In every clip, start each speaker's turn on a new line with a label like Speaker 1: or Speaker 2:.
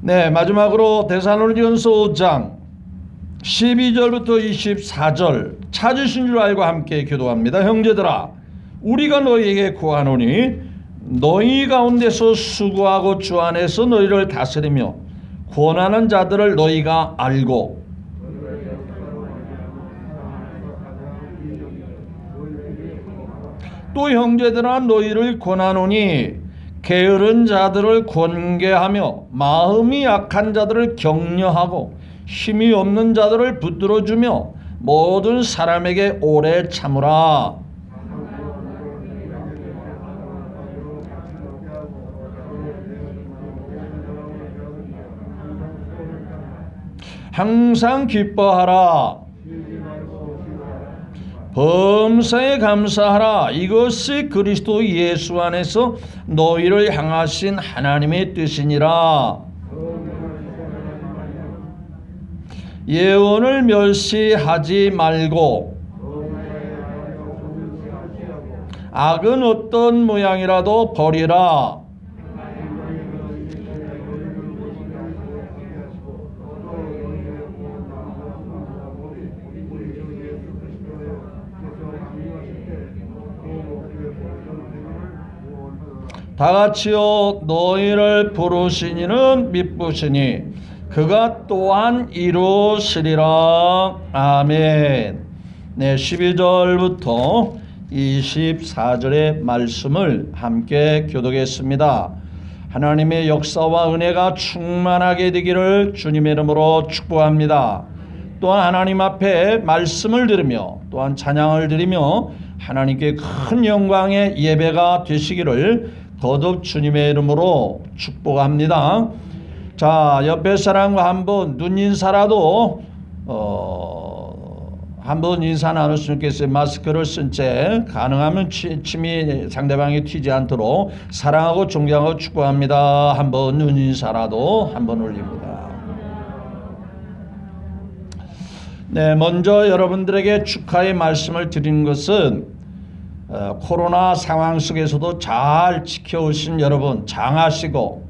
Speaker 1: 네, 마지막으로 데살로니가전서 5장 12절부터 24절 찾으신 줄 알고 함께 기도합니다. 형제들아, 우리가 너희에게 구하노니 너희 가운데서 수고하고 주 안에서 너희를 다스리며 권하는 자들을 너희가 알고 또 형제들아 너희를 권하노니 게으른 자들을 권계하며 마음이 약한 자들을 격려하고 힘이 없는 자들을 붙들어주며 모든 사람에게 오래 참으라. 항상 기뻐하라. 범사에 감사하라. 이것이 그리스도 예수 안에서 너희를 향하신 하나님의 뜻이니라. 예언을 멸시하지 말고 악은 어떤 모양이라도 버리라. 다같이요 너희를 부르시니는 미쁘시니 그가 또한 이루시리라. 아멘. 네, 12절부터 24절의 말씀을 함께 교독했습니다. 하나님의 역사와 은혜가 충만하게 되기를 주님의 이름으로 축복합니다. 또한 하나님 앞에 말씀을 들으며 또한 찬양을 드리며 하나님께 큰 영광의 예배가 되시기를 거듭 주님의 이름으로 축복합니다. 자, 옆에 사람과 한번 눈 인사라도 한번 인사 나눴으면 좋겠어요. 마스크를 쓴 채 가능하면 침이 상대방이 튀지 않도록 사랑하고 존경하고 축복합니다. 한번 눈 인사라도 한번 올립니다. 네, 먼저 여러분들에게 축하의 말씀을 드리는 것은 코로나 상황 속에서도 잘 지켜오신 여러분 장하시고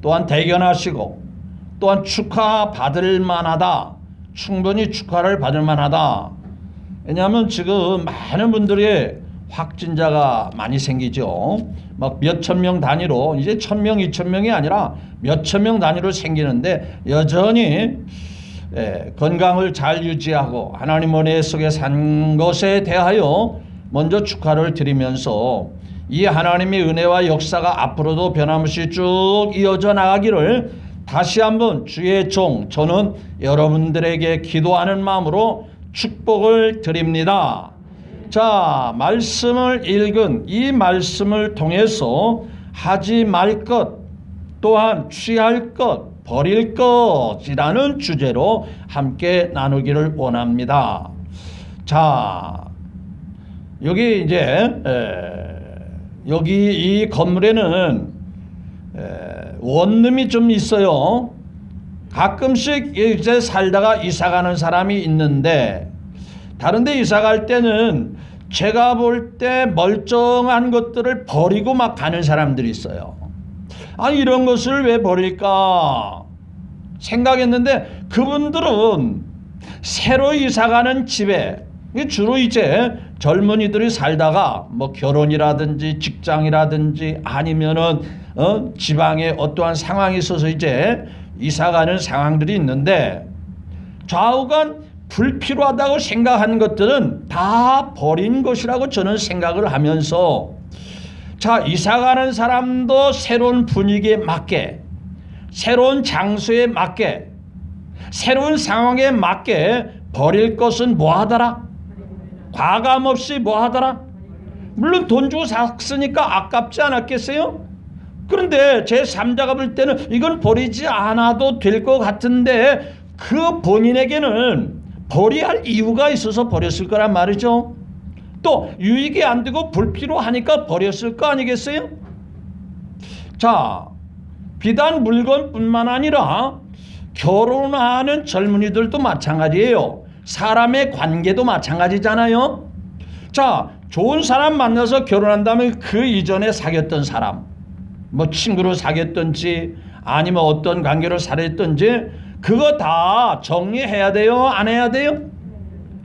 Speaker 1: 또한 대견하시고 또한 축하받을 만하다. 충분히 축하를 받을 만하다. 왜냐하면 지금 많은 분들이 확진자가 많이 생기죠. 막 몇천 명 단위로 이제 1,000명, 2,000명이 아니라 몇천 명 단위로 생기는데 여전히 건강을 잘 유지하고 하나님 은혜 속에 산 것에 대하여 먼저 축하를 드리면서 이 하나님의 은혜와 역사가 앞으로도 변함없이 쭉 이어져 나가기를 다시 한번 주의 종 저는 여러분들에게 기도하는 마음으로 축복을 드립니다. 자, 말씀을 읽은 이 말씀을 통해서 하지 말 것 또한 취할 것 버릴 것이라는 주제로 함께 나누기를 원합니다. 자, 여기 이제 여기 이 건물에는 원룸이 좀 있어요. 가끔씩 이제 살다가 이사 가는 사람이 있는데 다른 데 이사 갈 때는 제가 볼 때 멀쩡한 것들을 버리고 막 가는 사람들이 있어요. 아니 이런 것을 왜 버릴까 생각했는데 그분들은 새로 이사 가는 집에 주로 이제 젊은이들이 살다가 뭐 결혼이라든지 직장이라든지 아니면은 지방에 어떠한 상황이 있어서 이제 이사가는 상황들이 있는데 좌우간 불필요하다고 생각하는 것들은 다 버린 것이라고 저는 생각을 하면서 자, 이사가는 사람도 새로운 분위기에 맞게 새로운 장소에 맞게 새로운 상황에 맞게 버릴 것은 뭐하더라? 과감 없이 뭐하더라? 물론 돈 주고 샀으니까 아깝지 않았겠어요? 그런데 제3자가 볼 때는 이건 버리지 않아도 될 것 같은데 그 본인에게는 버려야 할 이유가 있어서 버렸을 거란 말이죠. 또 유익이 안 되고 불필요하니까 버렸을 거 아니겠어요? 자, 비단 물건뿐만 아니라 결혼하는 젊은이들도 마찬가지예요. 사람의 관계도 마찬가지잖아요. 자, 좋은 사람 만나서 결혼한다면 그 이전에 사귀었던 사람, 뭐 친구로 사귀었든지 아니면 어떤 관계로 살았든지 그거 다 정리해야 돼요? 안 해야 돼요?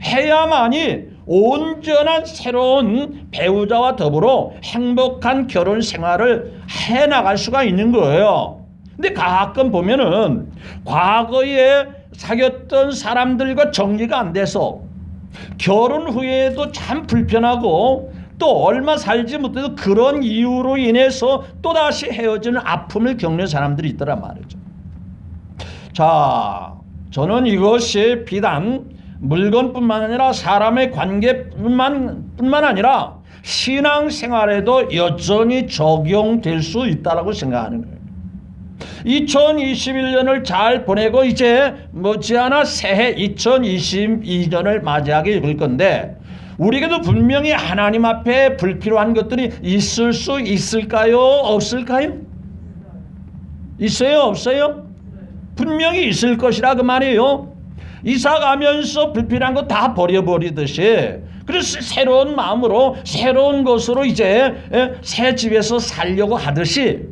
Speaker 1: 해야만이 온전한 새로운 배우자와 더불어 행복한 결혼 생활을 해나갈 수가 있는 거예요. 근데 가끔 보면은 과거에 사귀었던 사람들과 정리가 안 돼서 결혼 후에도 참 불편하고 또 얼마 살지 못해도 그런 이유로 인해서 또다시 헤어지는 아픔을 겪는 사람들이 있더란 말이죠. 자, 저는 이것이 비단 물건뿐만 아니라 사람의 관계뿐만 아니라 신앙생활에도 여전히 적용될 수 있다고 생각하는 거예요. 2021년을 잘 보내고 이제 머지않아 새해 2022년을 맞이하게 될 건데 우리에게도 분명히 하나님 앞에 불필요한 것들이 있을 수 있을까요? 없을까요? 있어요? 없어요? 분명히 있을 것이라 그 말이에요. 이사 가면서 불필요한 거 다 버려버리듯이 그래서 새로운 마음으로 새로운 것으로 이제 새 집에서 살려고 하듯이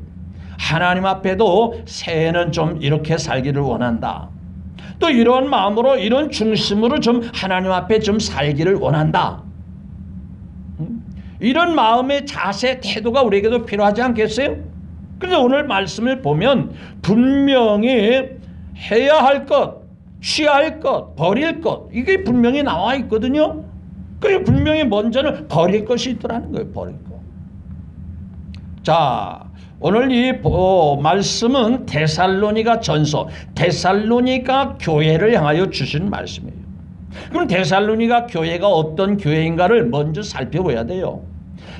Speaker 1: 하나님 앞에도 새해는 좀 이렇게 살기를 원한다. 또 이런 마음으로 이런 중심으로 좀 하나님 앞에 좀 살기를 원한다. 이런 마음의 자세, 태도가 우리에게도 필요하지 않겠어요? 그런데 오늘 말씀을 보면 분명히 해야 할 것, 취할 것, 버릴 것 이게 분명히 나와 있거든요. 그리고 분명히 먼저는 버릴 것이 있더라는 거예요. 버릴 것. 자, 오늘 이 말씀은 데살로니가 전서, 데살로니가 교회를 향하여 주신 말씀이에요. 그럼 데살로니가 교회가 어떤 교회인가를 먼저 살펴봐야 돼요.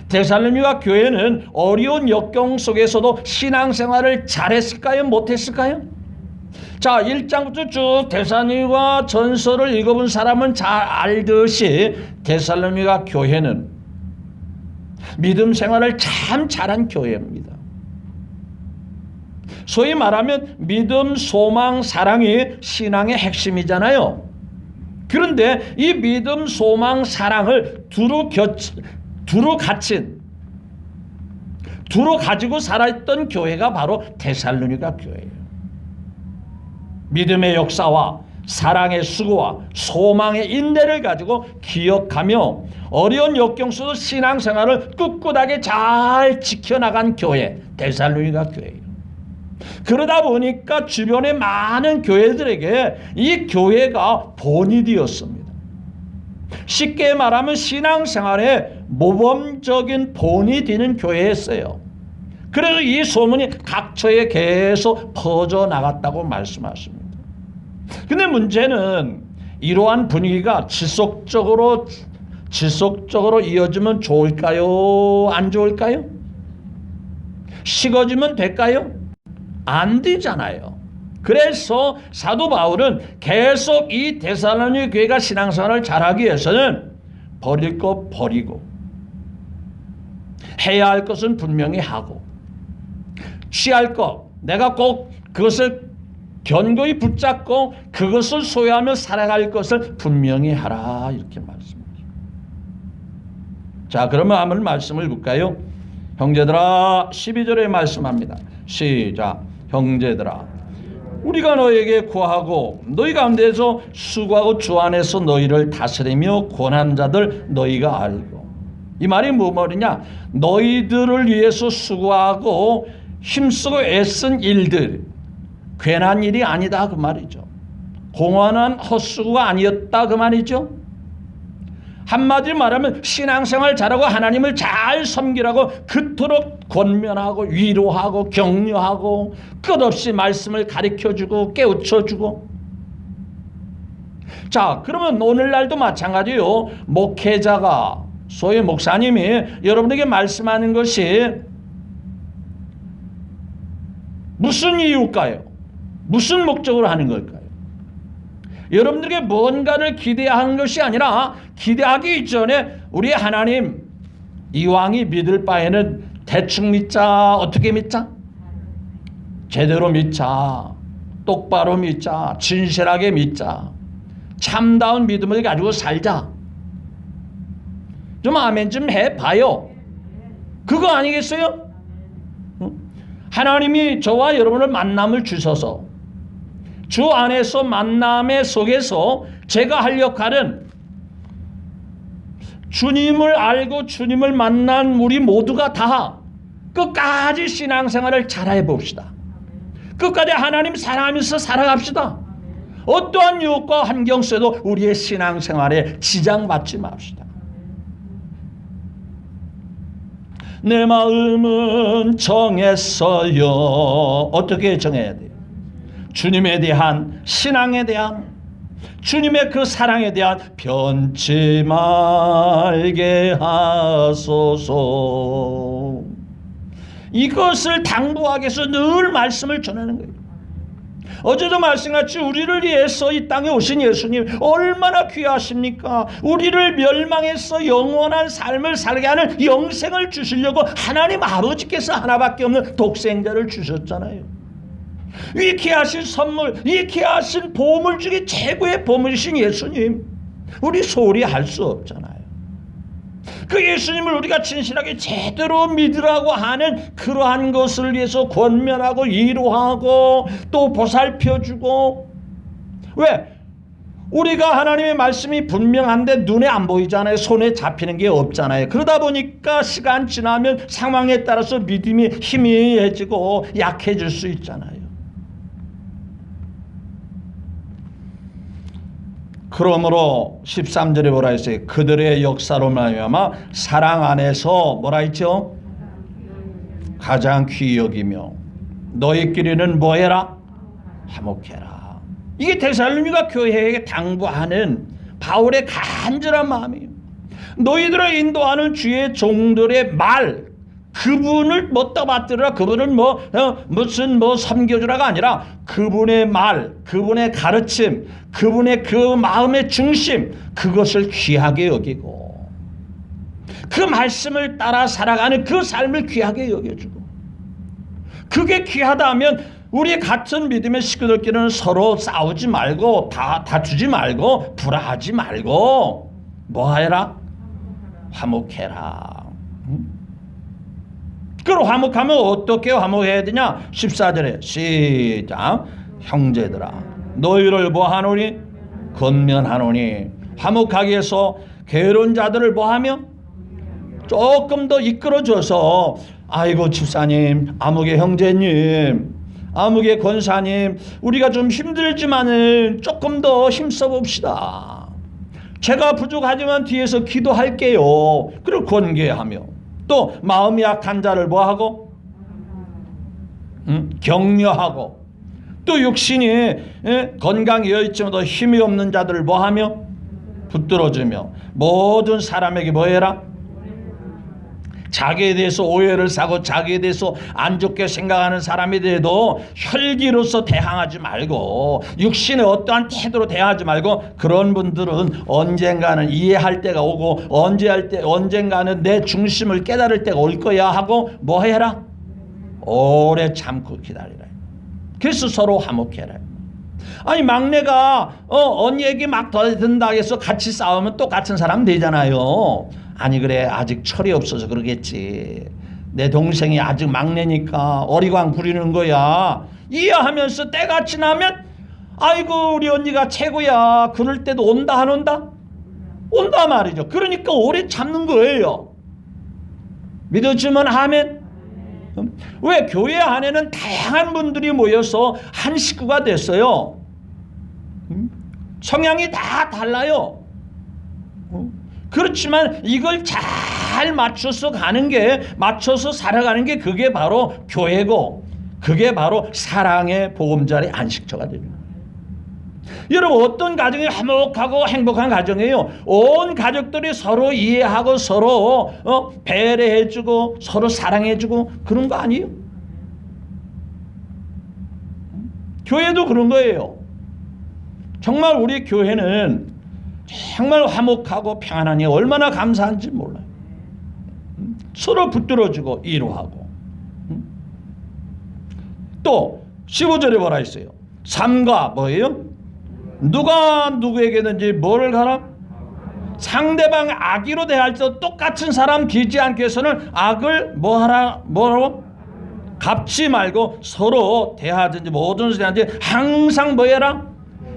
Speaker 1: 데살로니가 교회는 어려운 역경 속에서도 신앙생활을 잘했을까요? 못했을까요? 자, 1장부터 쭉 데살로니가 전서를 읽어본 사람은 잘 알듯이 데살로니가 교회는 믿음 생활을 참 잘한 교회입니다. 소위 말하면 믿음, 소망, 사랑이 신앙의 핵심이잖아요. 그런데 이 믿음, 소망, 사랑을 두루 가지고 살아있던 교회가 바로 데살로니가 교회예요. 믿음의 역사와 사랑의 수고와 소망의 인내를 가지고 기억하며 어려운 역경 속에서 신앙생활을 꿋꿋하게 잘 지켜나간 교회, 데살로니가 교회예요. 그러다 보니까 주변의 많은 교회들에게 이 교회가 본이 되었습니다. 쉽게 말하면 신앙생활에 모범적인 본이 되는 교회였어요. 그래서 이 소문이 각처에 계속 퍼져나갔다고 말씀하십니다. 근데 문제는 이러한 분위기가 지속적으로 이어지면 좋을까요? 안 좋을까요? 식어지면 될까요? 안 되잖아요. 그래서 사도 바울은 계속 이 데살로니 교회가 신앙생활을 잘하기 위해서는 버릴 것 버리고 해야 할 것은 분명히 하고 취할 것 내가 꼭 그것을 견고히 붙잡고 그것을 소유하며 살아갈 것을 분명히 하라 이렇게 말씀합니다. 자, 그러면 한번 말씀을 볼까요? 형제들아 12절에 말씀합니다. 시작. 형제들아 우리가 너에게 구하고 너희 가운데서 수고하고 주 안에서 너희를 다스리며 권한 자들 너희가 알고. 이 말이 뭐 말이냐? 너희들을 위해서 수고하고 힘쓰고 애쓴 일들 괜한 일이 아니다 그 말이죠. 공허한 헛수고가 아니었다 그 말이죠. 한마디로 말하면 신앙생활 잘하고 하나님을 잘 섬기라고 그토록 권면하고 위로하고 격려하고 끝없이 말씀을 가르쳐주고 깨우쳐주고. 자, 그러면 오늘날도 마찬가지요. 목회자가 소위 목사님이 여러분에게 말씀하는 것이 무슨 이유일까요? 무슨 목적으로 하는 걸까요? 여러분들에게 뭔가를 기대하는 것이 아니라 기대하기 이전에 우리 하나님 이왕이 믿을 바에는 대충 믿자. 어떻게 믿자? 제대로 믿자. 똑바로 믿자. 진실하게 믿자. 참다운 믿음을 가지고 살자. 좀 아멘 좀 해봐요. 그거 아니겠어요? 하나님이 저와 여러분을 만남을 주셔서 주 안에서 만남의 속에서 제가 할 역할은 주님을 알고 주님을 만난 우리 모두가 다 끝까지 신앙생활을 잘해 봅시다. 끝까지 하나님 사랑하면서 살아갑시다. 어떠한 유혹과 환경 속에도 우리의 신앙생활에 지장받지 맙시다. 내 마음은 정했어요. 어떻게 정해야 돼요? 주님에 대한 신앙에 대한 주님의 그 사랑에 대한 변치 말게 하소서. 이것을 당부하기 위해서 늘 말씀을 전하는 거예요. 어제도 말씀같이 우리를 위해서 이 땅에 오신 예수님 얼마나 귀하십니까? 우리를 멸망해서 영원한 삶을 살게 하는 영생을 주시려고 하나님 아버지께서 하나밖에 없는 독생자를 주셨잖아요. 이 귀하신 선물, 이 귀하신 보물 중에 최고의 보물이신 예수님, 우리 소홀히 할 수 없잖아요. 그 예수님을 우리가 진실하게 제대로 믿으라고 하는 그러한 것을 위해서 권면하고 위로하고 또 보살펴주고. 왜? 우리가 하나님의 말씀이 분명한데 눈에 안 보이잖아요. 손에 잡히는 게 없잖아요. 그러다 보니까 시간 지나면 상황에 따라서 믿음이 희미해지고 약해질 수 있잖아요. 그러므로 13절에 뭐라 했어요? 그들의 역사로 말미암아 사랑 안에서 뭐라 했죠? 가장 귀히 여기며 너희끼리는 뭐해라? 화목해라. 이게 데살로니가 교회에게 당부하는 바울의 간절한 마음이에요. 너희들을 인도하는 주의 종들의 말, 그분을 뭐 떠받들으라, 그분을 무슨 섬겨주라가 아니라 그분의 말, 그분의 가르침, 그분의 그 마음의 중심, 그것을 귀하게 여기고 그 말씀을 따라 살아가는 그 삶을 귀하게 여겨주고, 그게 귀하다면 우리 같은 믿음의 식구들끼리는 서로 싸우지 말고 다투지 말고 불화하지 말고 뭐하라? 화목해라. 그럼 화목하면 어떻게 화목해야 되냐? 14절에 시작. 형제들아 너희를 뭐하노니? 권면하노니. 화목하기 위해서 게으른 자들을 뭐하며? 조금 더 이끌어줘서 아이고 집사님, 아무개 형제님, 아무개 권사님, 우리가 좀 힘들지만은 조금 더 힘써 봅시다. 제가 부족하지만 뒤에서 기도할게요. 그리고 권계하며 또 마음이 약한 자를 뭐하고? 격려하고 또 육신이 건강이 여있지만 힘이 없는 자들을 뭐하며? 붙들어주며 모든 사람에게 뭐해라? 자기에 대해서 오해를 사고 자기에 대해서 안 좋게 생각하는 사람에 대해도 혈기로서 대항하지 말고 육신의 어떠한 태도로 대항하지 말고 그런 분들은 언젠가는 이해할 때가 오고 언젠가는 내 중심을 깨달을 때가 올 거야 하고 뭐 해라? 오래 참고 기다리라. 그래서 서로 화목해라. 아니 막내가 언니 얘기 막 더 듣는다 해서 같이 싸우면 똑같은 사람 되잖아요. 아니 그래 아직 철이 없어서 그러겠지. 내 동생이 아직 막내니까 어리광 부리는 거야. 이해하면서 때가 지나면 아이고 우리 언니가 최고야. 그럴 때도 온다 안 온다? 온다 말이죠. 그러니까 오래 참는 거예요. 믿어주면 아멘. 왜? 교회 안에는 다양한 분들이 모여서 한 식구가 됐어요. 성향이 다 달라요. 그렇지만 이걸 잘 맞춰서 살아가는 게 그게 바로 교회고 그게 바로 사랑의 보금자리 안식처가 됩니다. 여러분 어떤 가정이 화목하고 행복한 가정이에요? 온 가족들이 서로 이해하고 서로 배려해주고 서로 사랑해주고 그런 거 아니에요? 교회도 그런 거예요. 정말 우리 교회는 정말 화목하고 평안하니 얼마나 감사한지 몰라요. 서로 붙들어주고 위로하고. 또 15절에 뭐라 했어요? 삼가 뭐예요? 누가 누구에게든지 뭐를 가라? 상대방 악의로 대할 때 똑같은 사람 되지 않기 위해서는 악을 뭐하라? 뭐라고? 갚지 말고 서로 대하든지 모든 사람한테 항상 뭐 해라?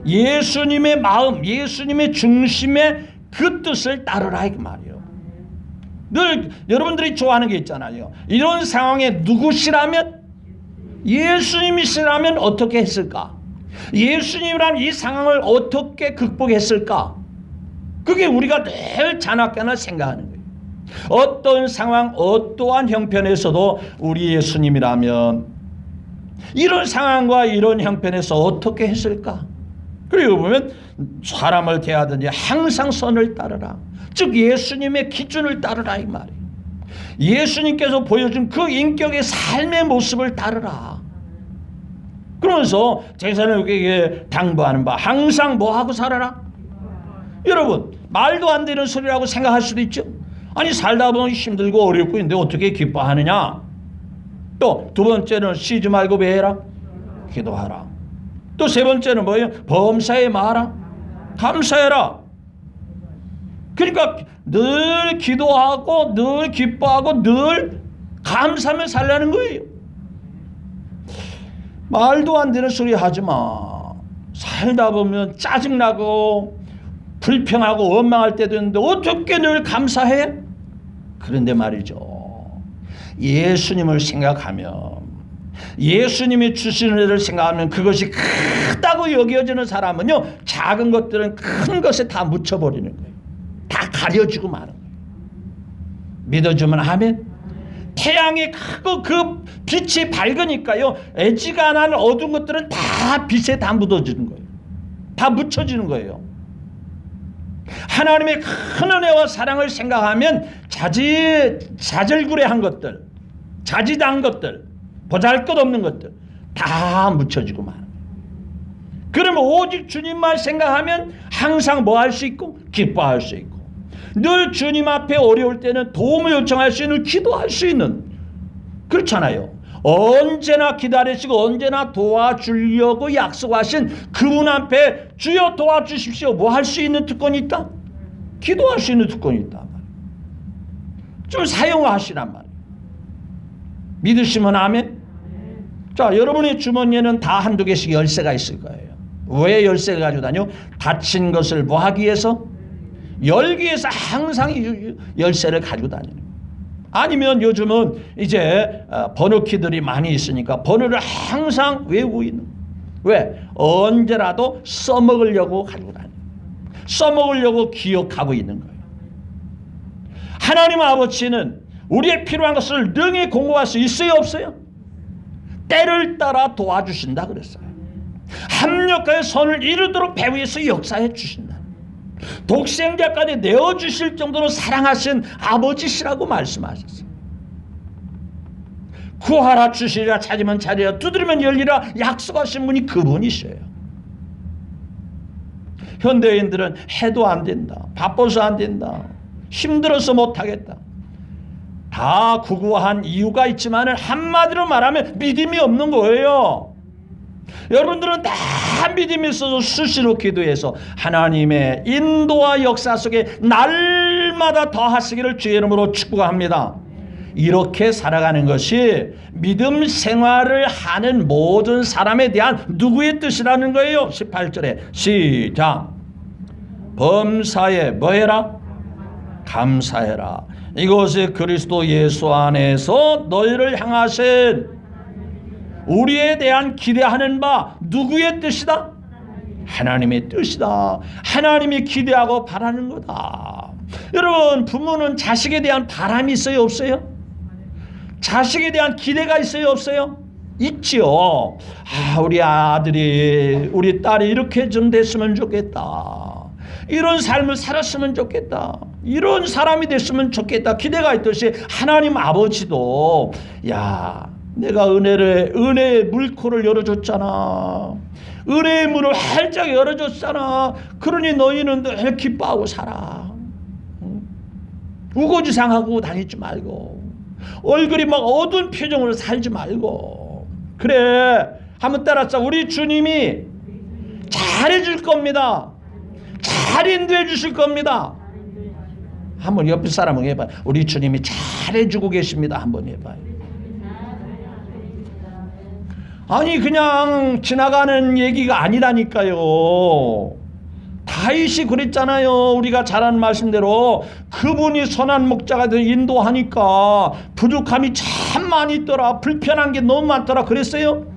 Speaker 1: 예수님의 마음, 예수님의 중심의 그 뜻을 따르라 이 말이에요. 늘 여러분들이 좋아하는 게 있잖아요. 이런 상황에 누구시라면, 예수님이시라면 어떻게 했을까? 예수님이라면 이 상황을 어떻게 극복했을까? 그게 우리가 늘 자나깨나 생각하는 거예요. 어떤 상황, 어떠한 형편에서도 우리 예수님이라면 이런 상황과 이런 형편에서 어떻게 했을까? 그리고 보면 사람을 대하든지 항상 선을 따르라. 즉 예수님의 기준을 따르라 이 말이에요. 예수님께서 보여준 그 인격의 삶의 모습을 따르라. 그러면서 제사장에게 당부하는 바 항상 뭐하고 살아라? 여러분 말도 안 되는 소리라고 생각할 수도 있죠. 아니 살다 보면 힘들고 어렵고 있는데 어떻게 기뻐하느냐. 또 두 번째는 쉬지 말고 뭐 해라? 기도하라. 또 세 번째는 뭐예요? 범사에 말하라. 감사해라. 그러니까 늘 기도하고 늘 기뻐하고 늘 감사하며 살라는 거예요. 말도 안 되는 소리 하지 마. 살다 보면 짜증나고 불평하고 원망할 때도 있는데 어떻게 늘 감사해? 그런데 말이죠. 예수님을 생각하면, 예수님이 주시는 일을 생각하면 그것이 크다고 여겨지는 사람은요, 작은 것들은 큰 것에 다 묻혀버리는 거예요. 다 가려지고 마는 거예요. 믿어주면 아멘. 태양이 크고 그 빛이 밝으니까요, 애지간한 어두운 것들은 다 빛에 다 묻어지는 거예요. 다 묻혀지는 거예요. 하나님의 큰 은혜와 사랑을 생각하면 자질구레한 것들, 자지당한 것들, 보잘것없는 것들 다 묻혀지고 마는 거예요. 그러면 오직 주님만 생각하면 항상 뭐 할 수 있고 기뻐할 수 있고, 늘 주님 앞에 어려울 때는 도움을 요청할 수 있는, 기도할 수 있는, 그렇잖아요. 언제나 기다리시고 언제나 도와주려고 약속하신 그분 앞에 주여 도와주십시오 뭐 할 수 있는 특권이 있다? 기도할 수 있는 특권이 있다. 좀 사용하시란 말이에요. 믿으시면 아멘. 자, 여러분의 주머니에는 다 한두 개씩 열쇠가 있을 거예요. 왜 열쇠를 가지고 다녀? 닫힌 것을 뭐 하기 위해서? 열기 위해서 항상 열쇠를 가지고 다니는 거예요. 아니면 요즘은 이제 번호키들이 많이 있으니까 번호를 항상 외우고 있는 거예요. 왜? 언제라도 써먹으려고 가지고 다니는 거예요. 써먹으려고 기억하고 있는 거예요. 하나님 아버지는 우리의 필요한 것을 능히 공급할 수 있어요 없어요? 때를 따라 도와주신다 그랬어요. 합력하여 선을 이루도록 배후에서 역사해 주신다. 독생자까지 내어주실 정도로 사랑하신 아버지시라고 말씀하셨어요. 구하라 주시리라, 찾으면 찾으리라, 두드리면 열리라 약속하신 분이 그분이셔요. 현대인들은 해도 안 된다, 바빠서 안 된다, 힘들어서 못하겠다, 다 구구한 이유가 있지만 한마디로 말하면 믿음이 없는 거예요. 여러분들은 다 믿음이 있어서 수시로 기도해서 하나님의 인도와 역사 속에 날마다 더하시기를 주의 이름으로 축복합니다. 이렇게 살아가는 것이 믿음 생활을 하는 모든 사람에 대한 누구의 뜻이라는 거예요. 18절에 시작. 범사에 뭐해라? 감사해라. 이것이 그리스도 예수 안에서 너희를 향하신 우리에 대한 기대하는 바 누구의 뜻이다? 하나님의 뜻이다. 하나님이 기대하고 바라는 거다. 여러분, 부모는 자식에 대한 바람이 있어요 없어요? 자식에 대한 기대가 있어요 없어요? 있지요. 우리 아들이 우리 딸이 이렇게 좀 됐으면 좋겠다, 이런 삶을 살았으면 좋겠다, 이런 사람이 됐으면 좋겠다 기대가 있듯이 하나님 아버지도 내가 은혜의 물코를 열어줬잖아, 은혜의 문을 활짝 열어줬잖아, 그러니 너희는 늘 기뻐하고 살아. 우거지상하고 다니지 말고 얼굴이 막 어두운 표정으로 살지 말고. 그래, 한번 따라서 우리 주님이 잘해줄 겁니다. 잘 인도해 주실 겁니다. 한번 옆에 사람에게 해봐요. 우리 주님이 잘해주고 계십니다. 한번 해봐요. 아니 그냥 지나가는 얘기가 아니라니까요. 다윗이 그랬잖아요. 우리가 잘 아는 말씀대로 그분이 선한 목자가 되어 인도하니까 부족함이 참 많이 있더라. 불편한 게 너무 많더라. 그랬어요.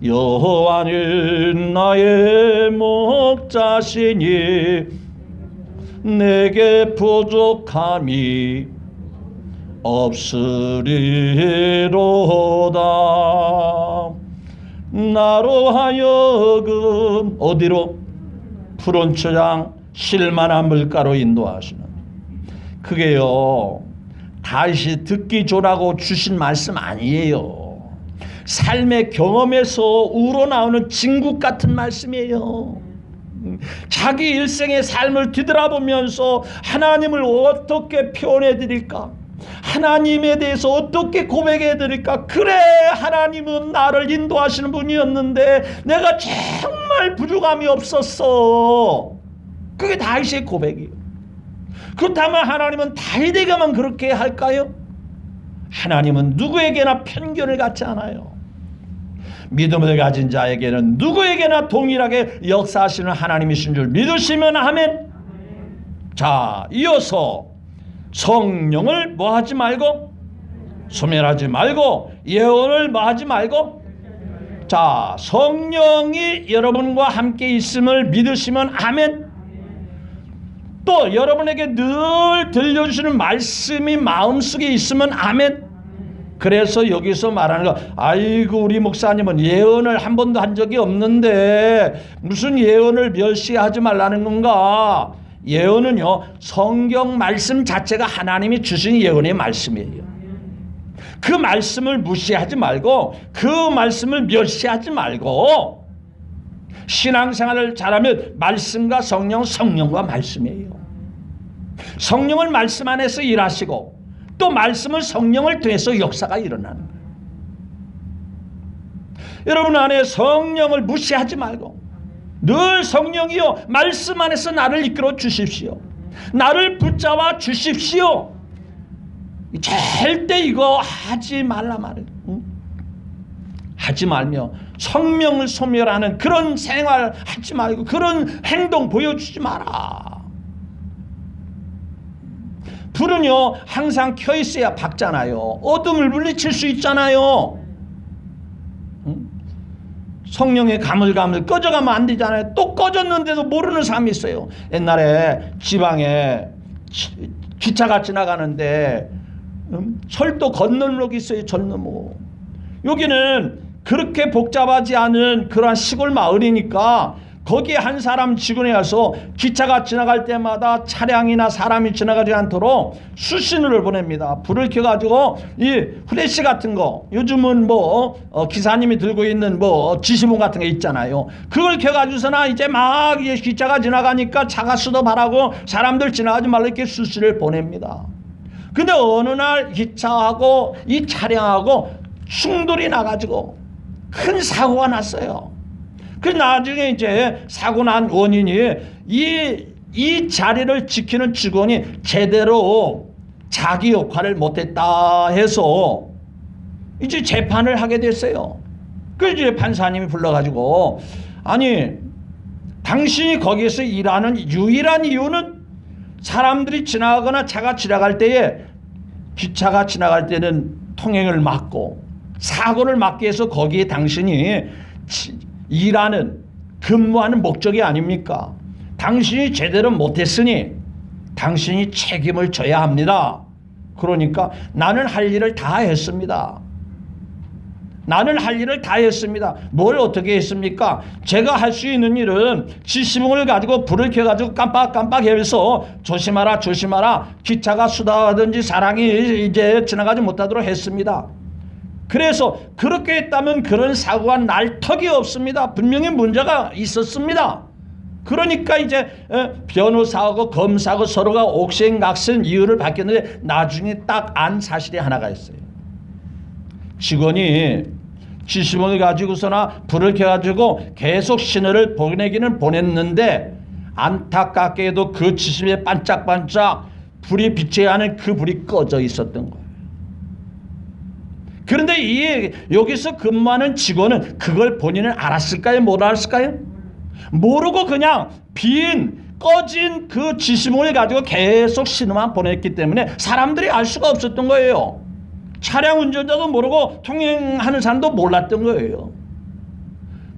Speaker 1: 여호와는 나의 목자시니 내게 부족함이 없으리로다. 나로 하여금 어디로? 푸른 초장 실만한 물가로 인도하시는. 그게요 다시 듣기 좋으라고 주신 말씀 아니에요. 삶의 경험에서 우러나오는 진국 같은 말씀이에요. 자기 일생의 삶을 뒤돌아보면서 하나님을 어떻게 표현해 드릴까? 하나님에 대해서 어떻게 고백해 드릴까? 그래, 하나님은 나를 인도하시는 분이었는데 내가 정말 부족함이 없었어. 그게 다윗의 고백이에요. 그렇다면 하나님은 다윗에게만 그렇게 할까요? 하나님은 누구에게나 편견을 갖지 않아요. 믿음을 가진 자에게는 누구에게나 동일하게 역사하시는 하나님이신 줄 믿으시면 아멘. 자, 이어서 성령을 뭐하지 말고? 소멸하지 말고. 예언을 뭐하지 말고? 자, 성령이 여러분과 함께 있음을 믿으시면 아멘. 또 여러분에게 늘 들려주시는 말씀이 마음속에 있으면 아멘. 그래서 여기서 말하는 거, 아이고 우리 목사님은 예언을 한 번도 한 적이 없는데 무슨 예언을 멸시하지 말라는 건가? 예언은요 성경 말씀 자체가 하나님이 주신 예언의 말씀이에요. 그 말씀을 무시하지 말고 그 말씀을 멸시하지 말고 신앙생활을 잘하면 말씀과 성령, 성령과 말씀이에요. 성령을 말씀 안에서 일하시고 또 말씀을 성령을 통해서 역사가 일어나는 거예요. 여러분 안에 성령을 무시하지 말고 늘 성령이여 말씀 안에서 나를 이끌어 주십시오. 나를 붙잡아 주십시오. 절대 이거 하지 말라 말이에요. 하지 말며 성령을 소멸하는 그런 생활 하지 말고 그런 행동 보여주지 마라. 불은요 항상 켜 있어야 밝잖아요. 어둠을 물리칠 수 있잖아요. 성령의 가물가물 꺼져가면 안 되잖아요. 또 꺼졌는데도 모르는 사람이 있어요. 옛날에 지방에 기차가 지나가는데 철도 건널목이 있어요. 전너목. 여기는 그렇게 복잡하지 않은 그러한 시골 마을이니까 거기에 한 사람 직원이 가서 기차가 지나갈 때마다 차량이나 사람이 지나가지 않도록 수신호를 보냅니다. 불을 켜가지고 이 후레쉬 같은 거 요즘은 뭐 기사님이 들고 있는 뭐 지시봉 같은 게 있잖아요. 그걸 켜가지고서나 이제 막 기차가 지나가니까 차가 수도바라고 사람들 지나가지 말라 이렇게 수시를 보냅니다. 근데 어느 날 기차하고 이 차량하고 충돌이 나가지고 큰 사고가 났어요. 그 나중에 이제 사고 난 원인이 이 자리를 지키는 직원이 제대로 자기 역할을 못했다 해서 이제 재판을 하게 됐어요. 그래서 이제 판사님이 불러가지고 아니 당신이 거기에서 일하는 유일한 이유는 사람들이 지나가거나 차가 지나갈 때에 기차가 지나갈 때는 통행을 막고 사고를 막기 위해서 거기에 당신이 일하는 근무하는 목적이 아닙니까? 당신이 제대로 못했으니 당신이 책임을 져야 합니다. 그러니까 나는 할 일을 다 했습니다. 나는 할 일을 다 했습니다. 뭘 어떻게 했습니까? 제가 할 수 있는 일은 지시봉을 가지고 불을 켜가지고 깜빡깜빡 해서 조심하라 조심하라 기차가 수다하든지 사람이 이제 지나가지 못하도록 했습니다. 그래서 그렇게 했다면 그런 사고가 날 턱이 없습니다. 분명히 문제가 있었습니다. 그러니까 이제 변호사하고 검사하고 서로가 옥신각신 이유를 밝혔는데 나중에 딱 안 사실이 하나가 있어요. 직원이 지시봉을 가지고서나 불을 켜가지고 계속 신호를 보내기는 보냈는데 안타깝게도 그 지시봉에 반짝반짝 불이 비쳐야 하는 그 불이 꺼져 있었던 거예요. 그런데 여기서 근무하는 직원은 그걸 본인은 알았을까요? 못 알았을까요? 모르고 그냥 꺼진 그 지시문을 가지고 계속 신호만 보냈기 때문에 사람들이 알 수가 없었던 거예요. 차량 운전자도 모르고 통행하는 사람도 몰랐던 거예요.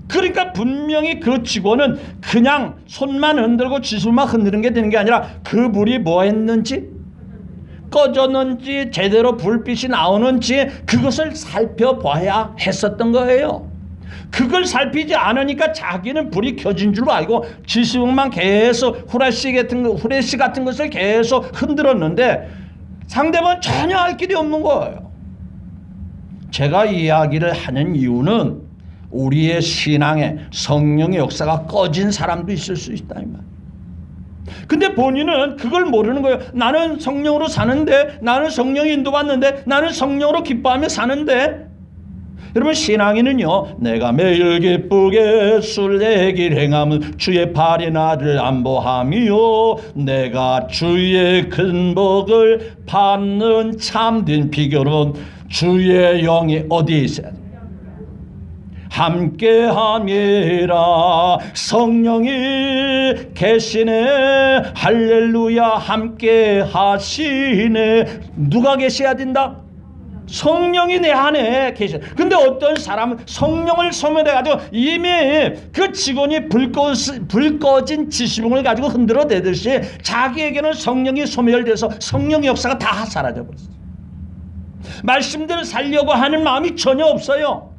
Speaker 1: 그러니까 분명히 그 직원은 그냥 손만 흔들고 지시문만 흔드는 게 되는 게 아니라 그 불이 뭐 했는지, 꺼졌는지, 제대로 불빛이 나오는지 그것을 살펴봐야 했었던 거예요. 그걸 살피지 않으니까 자기는 불이 켜진 줄 알고 지시문만 계속 후레쉬 같은 것을 계속 흔들었는데 상대방은 전혀 알 길이 없는 거예요. 제가 이야기를 하는 이유는 우리의 신앙에 성령의 역사가 꺼진 사람도 있을 수 있다 이 말. 근데 본인은 그걸 모르는 거예요. 나는 성령으로 사는데, 나는 성령이 인도받는데, 나는 성령으로 기뻐하며 사는데. 여러분, 신앙인은요, 내가 매일 기쁘게 술래길 행함은 주의 발이 나를 안보하며 내가 주의 큰 복을 받는 참된 비결은 주의 영이 어디에 있어야 돼? 함께함이라. 성령이 계시네. 할렐루야. 함께하시네. 누가 계셔야 된다? 성령이 내 안에 계셔. 근데 어떤 사람은 성령을 소멸해가지고 이미 그 직원이 불 꺼진 지시봉을 가지고 흔들어 대듯이 자기에게는 성령이 소멸돼서 성령의 역사가 다 사라져버렸어요. 말씀대로 살려고 하는 마음이 전혀 없어요.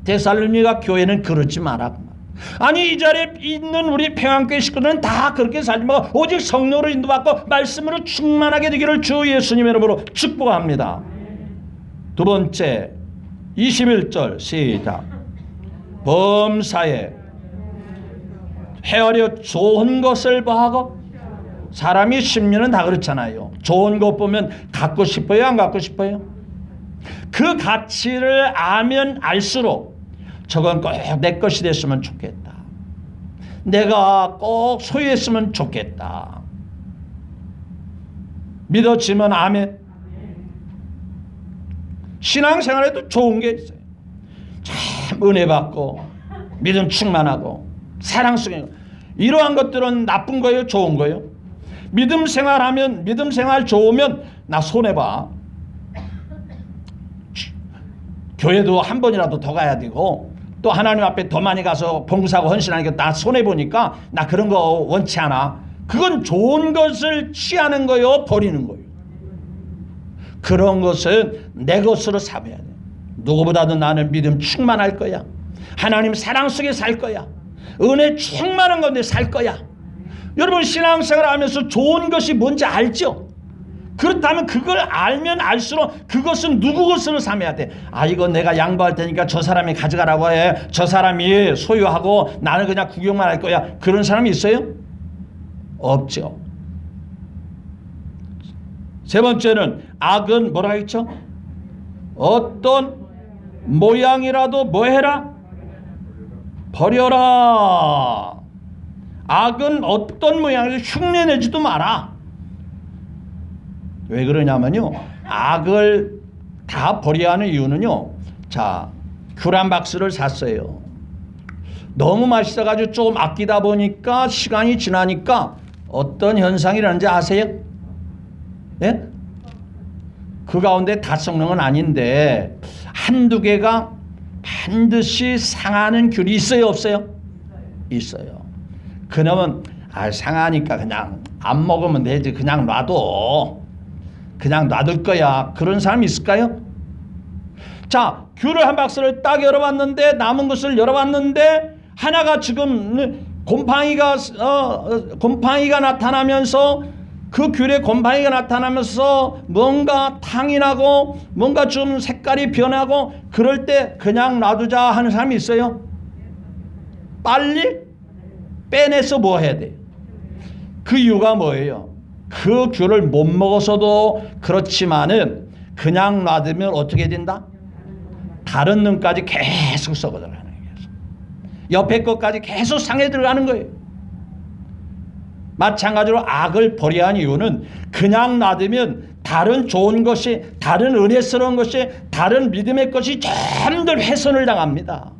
Speaker 1: 데살로니가 교회는 그렇지 마라. 아니, 이 자리에 있는 우리 평안교회 식구들은 다 그렇게 살지 말고 오직 성령으로 인도받고 말씀으로 충만하게 되기를 주 예수님의 이름으로 축복합니다. 두 번째, 21절 시작. 범사에 헤아려 좋은 것을 봐하고. 사람이 심리는 다 그렇잖아요. 좋은 것 보면 갖고 싶어요, 안 갖고 싶어요? 그 가치를 알면 알수록 저건 꼭 내 것이 됐으면 좋겠다. 내가 꼭 소유했으면 좋겠다. 믿어지면 아멘. 신앙생활에도 좋은 게 있어요. 참 은혜 받고 믿음 충만하고 사랑 속에 이러한 것들은 나쁜 거예요, 좋은 거예요? 믿음 생활 좋으면 나 손해봐. 교회도 한 번이라도 더 가야 되고 또 하나님 앞에 더 많이 가서 봉사하고 헌신하니까 나 손해보니까 나 그런 거 원치 않아. 그건 좋은 것을 취하는 거요, 버리는 거예요. 그런 것은 내 것으로 삼아야 돼. 누구보다도 나는 믿음 충만할 거야. 하나님 사랑 속에 살 거야. 은혜 충만한 건데 살 거야. 여러분, 신앙생활 하면서 좋은 것이 뭔지 알죠? 그렇다면 그걸 알면 알수록 그것은 누구 것으로 삼아야 돼. 아, 이거 내가 양보할 테니까 저 사람이 가져가라고 해. 저 사람이 소유하고 나는 그냥 구경만 할 거야. 그런 사람이 있어요? 없죠. 세 번째는 악은 뭐라 했죠? 어떤 모양이라도 뭐 해라? 버려라. 악은 어떤 모양이라도 흉내내지도 마라. 왜 그러냐면요, 악을 다 버려야 하는 이유는요, 자, 귤 한 박스를 샀어요. 너무 맛있어가지고 조금 아끼다 보니까 시간이 지나니까 어떤 현상이 일어나는지 아세요? 예? 그 가운데 다 썩는 건 아닌데 한두 개가 반드시 상하는 귤이 있어요, 없어요? 있어요. 그러면 상하니까 그냥 안 먹으면 되지, 그냥 놔둬. 그냥 놔둘 거야. 그런 사람이 있을까요? 자, 귤을 한 박스를 딱 열어봤는데, 남은 것을 열어봤는데 하나가 지금 곰팡이가 나타나면서, 그 귤에 곰팡이가 나타나면서 뭔가 탕이 나고 뭔가 좀 색깔이 변하고, 그럴 때 그냥 놔두자 하는 사람이 있어요? 빨리 빼내서 뭐 해야 돼? 그 이유가 뭐예요? 그 귤을 못 먹어서도 그렇지만은 그냥 놔두면 어떻게 된다? 다른 놈까지 계속 썩어 들어가는 거예요. 옆에 것까지 계속 상해 들어가는 거예요. 마찬가지로 악을 버려야 하는 이유는 그냥 놔두면 다른 좋은 것이, 다른 은혜스러운 것이, 다른 믿음의 것이 전부 훼손을 당합니다.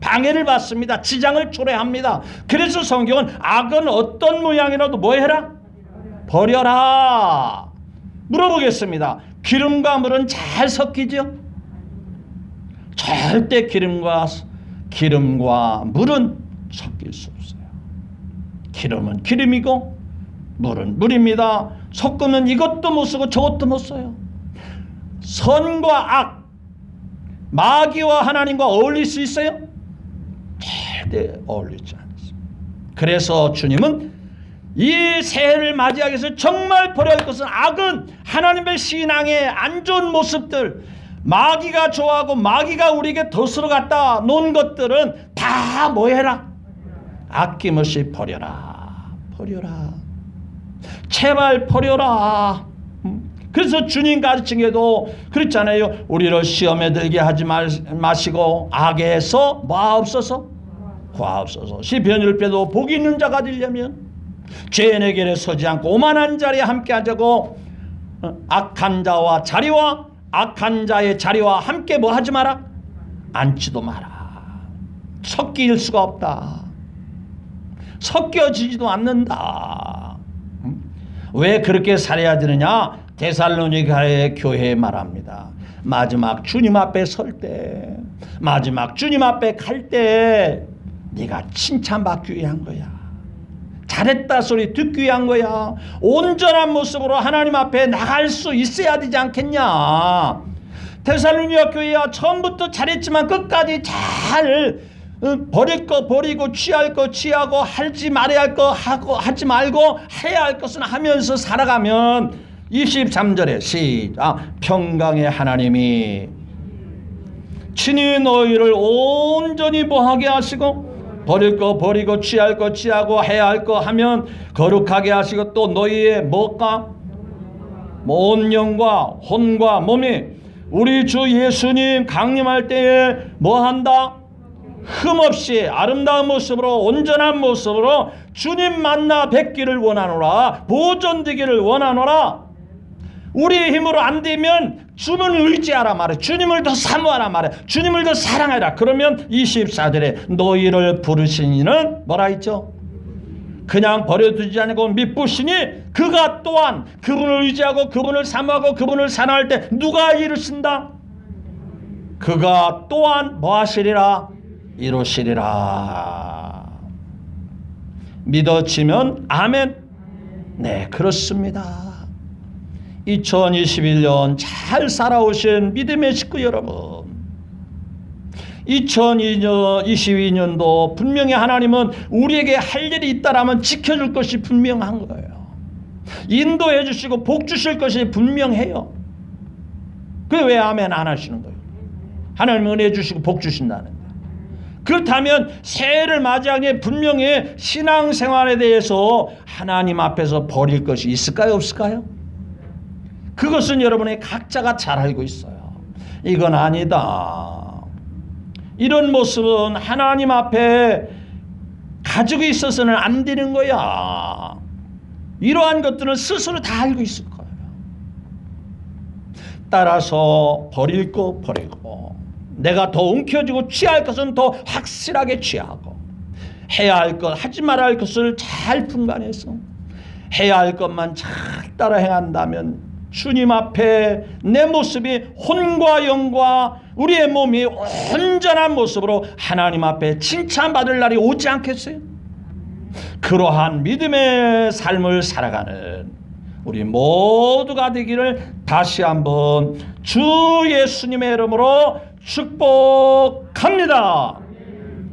Speaker 1: 방해를 받습니다. 지장을 초래합니다. 그래서 성경은 악은 어떤 모양이라도 뭐 해라? 버려라. 물어보겠습니다. 기름과 물은 잘 섞이죠? 절대 기름과 물은 섞일 수 없어요. 기름은 기름이고 물은 물입니다. 섞으면 이것도 못 쓰고 저것도 못 써요. 선과 악, 마귀와 하나님과 어울릴 수 있어요? 절대 어울리지 않습니다. 그래서 주님은 이 새해를 맞이하기 위해서 정말 버려야 할 것은, 악은 하나님의 신앙의 안 좋은 모습들, 마귀가 좋아하고 마귀가 우리에게 덫으로 갖다 놓은 것들은 다 뭐 해라? 아낌없이 버려라. 버려라. 제발 버려라. 그래서 주님 가르친 게도 그렇잖아요. 우리를 시험에 들게 하지 마시고 악에서 뭐하옵소서? 구하옵소서. 시편 1편도 복이 있는 자가 되려면 죄인의 길에 서지 않고 오만한 자리에 함께 하자고, 악한 자와 자리와 악한 자의 자리와 함께 뭐 하지 마라? 앉지도 마라. 섞일 수가 없다. 섞여지지도 않는다. 왜 그렇게 살아야 되느냐? 데살로니가의 교회에 말합니다. 마지막 주님 앞에 설 때, 마지막 주님 앞에 갈 때 네가 칭찬받기 위한 거야. 잘했다 소리 듣기 위한 거야. 온전한 모습으로 하나님 앞에 나갈 수 있어야 되지 않겠냐. 데살로니가 교회야, 처음부터 잘했지만 끝까지 잘 버릴 거 버리고 취할 거 취하고 하지 말아야 할 거 하고 하지 말고 해야 할 것은 하면서 살아가면 23절에 시작. 평강의 하나님이 친히 너희를 온전히 뭐하게 하시고, 버릴 거 버리고 취할 거 취하고 해야 할 거 하면 거룩하게 하시고, 또 너희의 뭐가? 온 영과 혼과 몸이 우리 주 예수님 강림할 때에 뭐한다? 흠없이 아름다운 모습으로 온전한 모습으로 주님 만나 뵙기를 원하노라. 보존되기를 원하노라. 우리의 힘으로 안 되면 주님을 의지하라 말해. 주님을 더 사모하라 말해. 주님을 더 사랑하라. 그러면 24절에 너희를 부르신 이는 뭐라 했죠? 그냥 버려두지 않고 미쁘시니 그가 또한 그분을 의지하고 그분을 사모하고 그분을 사랑할 때 누가 이루신다? 그가 또한 뭐 하시리라? 이루시리라. 믿어지면 아멘. 네, 그렇습니다. 2021년 잘 살아오신 믿음의 식구 여러분, 2022년도 분명히 하나님은 우리에게 할 일이 있다라면 지켜줄 것이 분명한 거예요. 인도해 주시고 복 주실 것이 분명해요. 그게 왜 아멘 안 하시는 거예요? 하나님은 은혜 주시고 복 주신다는데. 그렇다면 새해를 맞이하기에 분명히 신앙생활에 대해서 하나님 앞에서 버릴 것이 있을까요? 없을까요? 그것은 여러분의 각자가 잘 알고 있어요. 이건 아니다. 이런 모습은 하나님 앞에 가지고 있어서는 안 되는 거야. 이러한 것들은 스스로 다 알고 있을 거예요. 따라서 버릴 거 버리고, 내가 더 움켜쥐고 취할 것은 더 확실하게 취하고, 해야 할 것, 하지 말아야 할 것을 잘 분간해서 해야 할 것만 잘 따라 행한다면 주님 앞에 내 모습이 혼과 영과 우리의 몸이 온전한 모습으로 하나님 앞에 칭찬받을 날이 오지 않겠어요? 그러한 믿음의 삶을 살아가는 우리 모두가 되기를 다시 한번 주 예수님의 이름으로 축복합니다.